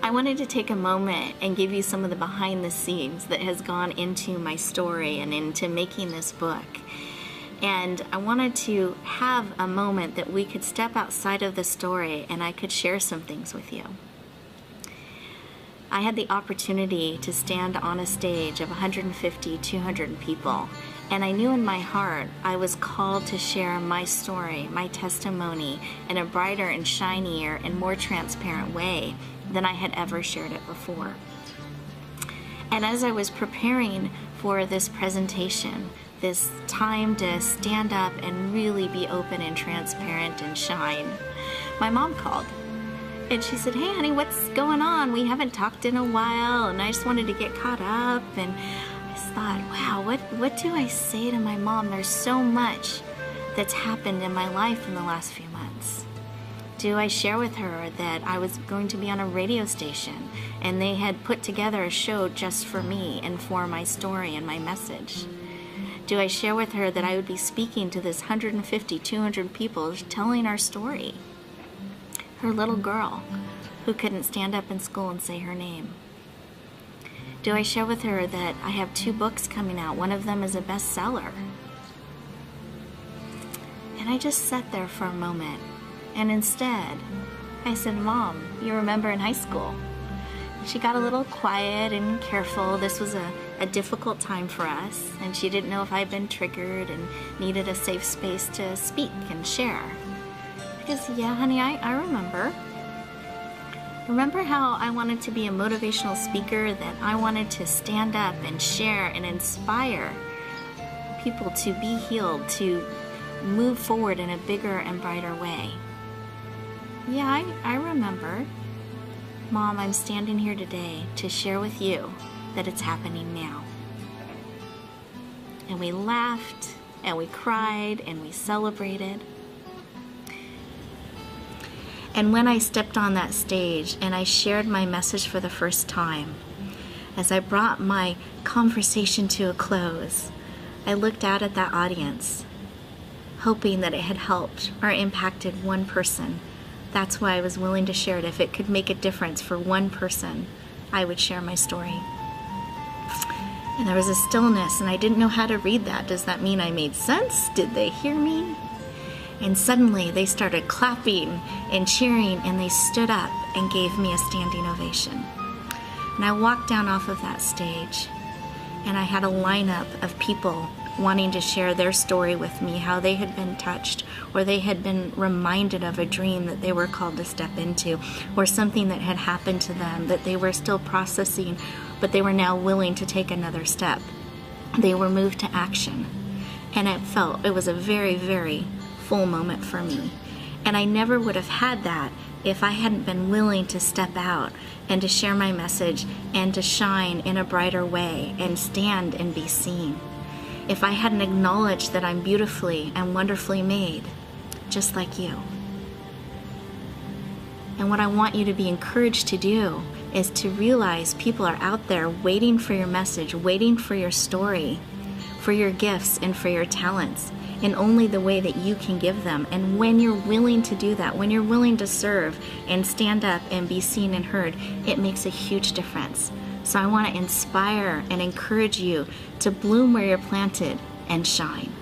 I wanted to take a moment and give you some of the behind the scenes that has gone into my story and into making this book. And I wanted to have a moment that we could step outside of the story and I could share some things with you. I had the opportunity to stand on a stage of 150, 200 people, and I knew in my heart I was called to share my story, my testimony, in a brighter and shinier and more transparent way than I had ever shared it before. And as I was preparing for this presentation, this time to stand up and really be open and transparent and shine, my mom called. And she said, "Hey honey, what's going on? We haven't talked in a while and I just wanted to get caught up." And I just thought, wow, what do I say to my mom? There's so much that's happened in my life in the last few months. Do I share with her that I was going to be on a radio station and they had put together a show just for me and for my story and my message? Do I share with her that I would be speaking to this 150, 200 people telling our story? Her little girl who couldn't stand up in school and say her name. Do I share with her that I have 2 books coming out? One of them is a bestseller. And I just sat there for a moment. And instead, I said, "Mom, you remember in high school?" She got a little quiet and careful. This was a difficult time for us. And she didn't know if I'd been triggered and needed a safe space to speak and share. Because, yeah, honey, I remember. Remember how I wanted to be a motivational speaker, that I wanted to stand up and share and inspire people to be healed, to move forward in a bigger and brighter way. Yeah, I remember. Mom, I'm standing here today to share with you that it's happening now. And we laughed, and we cried, and we celebrated. And when I stepped on that stage and I shared my message for the first time, as I brought my conversation to a close, I looked out at that audience, hoping that it had helped or impacted one person. That's why I was willing to share it. If it could make a difference for one person, I would share my story. And there was a stillness, and I didn't know how to read that. Does that mean I made sense? Did they hear me? And suddenly they started clapping and cheering, and they stood up and gave me a standing ovation. And I walked down off of that stage, and I had a lineup of people wanting to share their story with me, how they had been touched, or they had been reminded of a dream that they were called to step into, or something that had happened to them that they were still processing, but they were now willing to take another step. They were moved to action. And it was a very, very full moment for me. And I never would have had that if I hadn't been willing to step out and to share my message and to shine in a brighter way and stand and be seen. If I hadn't acknowledged that I'm beautifully and wonderfully made, just like you. And what I want you to be encouraged to do is to realize people are out there waiting for your message, waiting for your story, for your gifts and for your talents, in only the way that you can give them. And when you're willing to do that, when you're willing to serve and stand up and be seen and heard, it makes a huge difference. So I want to inspire and encourage you to bloom where you're planted and shine.